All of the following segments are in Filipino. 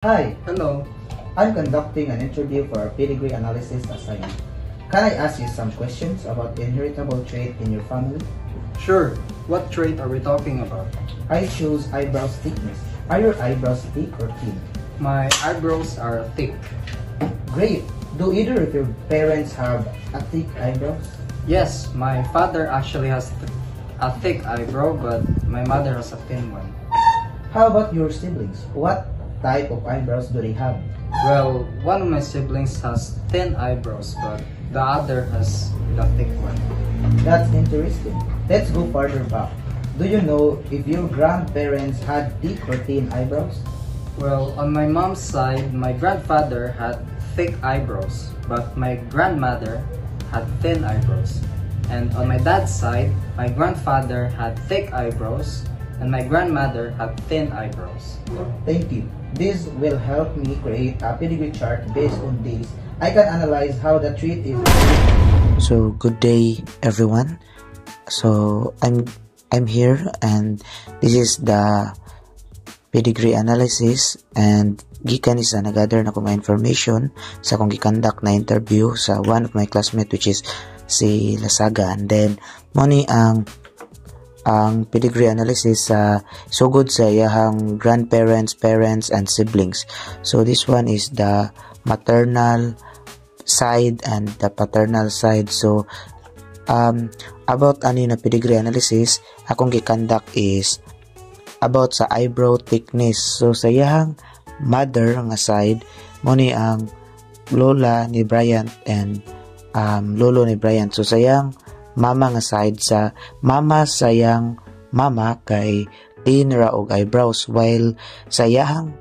Hi, Hello. I'm conducting an interview for a pedigree analysis assignment. Can I ask you some questions about the inheritable trait in your family? Sure. What trait are we talking about? I choose eyebrows thickness. Are your eyebrows thick or thin? My eyebrows are thick. Great! Do either of your parents have a thick eyebrows? Yes, my father actually has a thick eyebrow, but my mother has a thin one. How about your siblings? What type of eyebrows do they have? Well, one of my siblings has thin eyebrows, but the other has the thick one. That's interesting. Let's go further back. Do you know if your grandparents had thick or thin eyebrows? Well, on my mom's side, my grandfather had thick eyebrows, but my grandmother had thin eyebrows. And on my dad's side, my grandfather had thick eyebrows, and my grandmother had thin eyebrows. Thank you. This will help me create a pedigree chart based on this. I can analyze how the trait is. So good day everyone. So I'm here and this is the pedigree analysis, and gikan isa nagather na ko nga information sa akong gikandak na interview sa one of my classmates, which is si Lasaga. And then mo ni ang pedigree analysis sa sugod sa iyahang grandparents, parents, and siblings. So this one is the maternal side and the paternal side. So about ani na pedigree analysis akong gikandak is about sa eyebrow thickness. So sa iyahang mother nga side mo ni ang lola ni Bryant and lolo ni Bryant. So sa iyang mama nga side, sa mama sayang mama kay thin ra og eyebrows, while sa iyang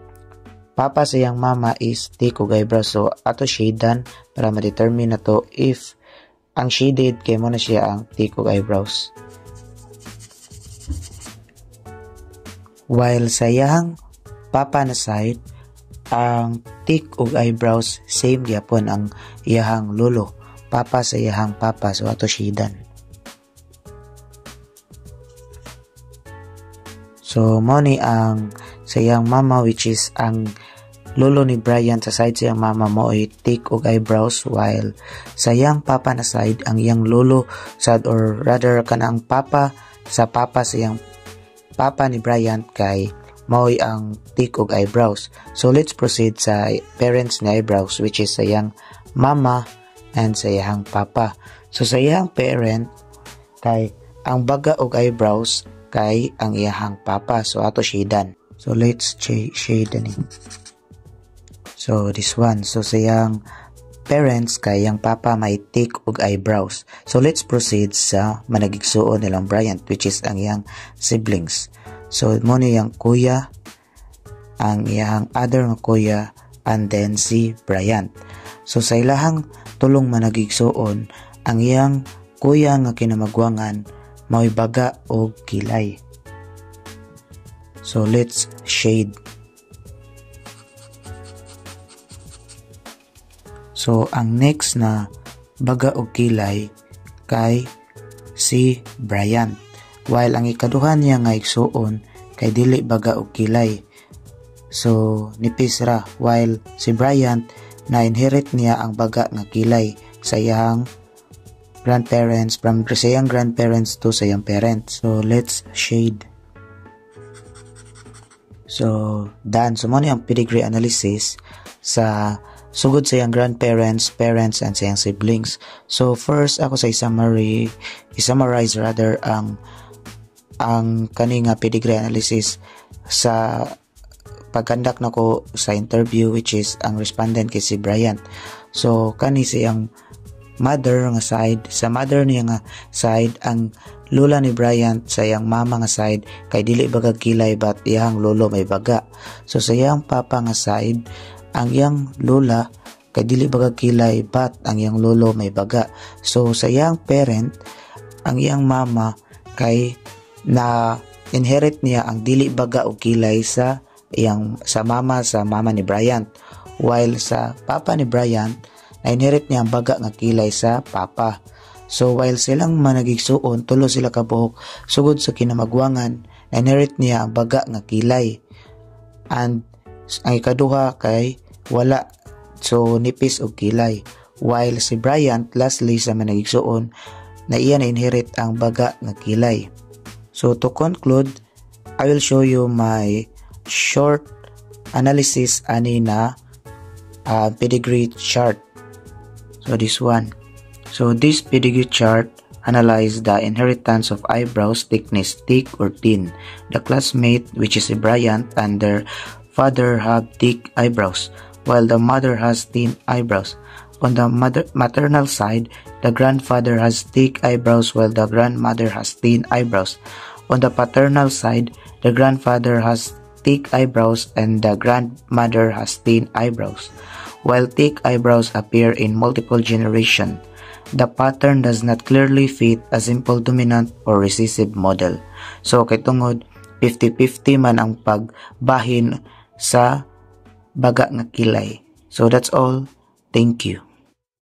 papa sayang mama is thick og eyebrows. So ato shadean para ma-determine na to if ang shaded kay mo na siya ang thick og eyebrows, while sa iyang papa na side ang thick og eyebrows same gyapon ang iyahang lolo, papa sa iyahang papa. So ato shidan. So mo ni ang sa iyang mama, which is ang lolo ni Bryant, sa side sa iyang mama mo ay thick og eyebrows, while sa iyang papa na side ang iyang lolo sad, or rather kanang papa sa papa sa iyang papa ni Bryant kay mao'y ang thick og eyebrows. So let's proceed sa parents ni eyebrows, which is sa iyang mama and sa iyang papa. So sa iyang parent kay ang baga og eyebrows kay ang iyahang papa. So ato shadean. So let's shade ani. So this one. So sa iyang parents kay ang papa may thick og eyebrows. So let's proceed sa managigsuon nilang Bryant, which is ang iyang siblings. So mo ni yang kuya, ang iyang other nga kuya, and then si Bryant. So sa ilahang tulong managigsuon, ang iyang kuya nga kinamagwangan mao'y baga o kilay. So let's shade. So ang next na baga o kilay kay si Bryant, while ang ikaduhan niya nga igsuon kay dili baga o kilay. So nipis ra, while si Bryant na inherit niya ang baga nga kilay sa iyang grandparents, from sa iyang grandparents to sa iyang parents. So let's shade. So done. So mo ni ang pedigree analysis sa sugod sa iyang grandparents, parents, and sa iyang siblings. So first ako sa i-summarize rather ang kani nga pedigree analysis sa pagkandak na ko sa interview, which is ang respondent kay si Bryant. So kani sa iyang mother nga side, sa mother niya nga side ang lola ni Bryant, sa iyang mama nga side kay dili baga kilay but iyang lolo may baga. So sa iyang papa nga side ang iyang lola kay dili baga kilay but ang iyang lolo may baga. So sa iyang parent ang iyang mama kay na inherit niya ang dili baga o kilay sa mama ni Bryant, while sa papa ni Bryant na-inherit niya ang baga nga kilay sa papa. So while silang managigsuon, tulo sila kabuhok sugod sa kinamagwangan, na-inherit niya ang baga nga kilay. And Ang ikaduha kay wala, so nipis og kilay. While si Bryant lastly sa managigsuon na iya na-inherit ang baga nga kilay. So to conclude, I will show you my short analysis ani na pedigree chart. So this one. So this pedigree chart analyze the inheritance of eyebrows thickness, thick or thin. The classmate, which is a Bryant, and their father have thick eyebrows, while the mother has thin eyebrows. On the maternal side, the grandfather has thick eyebrows while the grandmother has thin eyebrows. On the paternal side, the grandfather has thick eyebrows and the grandmother has thin eyebrows. While thick eyebrows appear in multiple generations, the pattern does not clearly fit a simple dominant or recessive model. So kay tungod 50-50 man ang pagbahin sa baga nga kilay. So that's all. Thank you.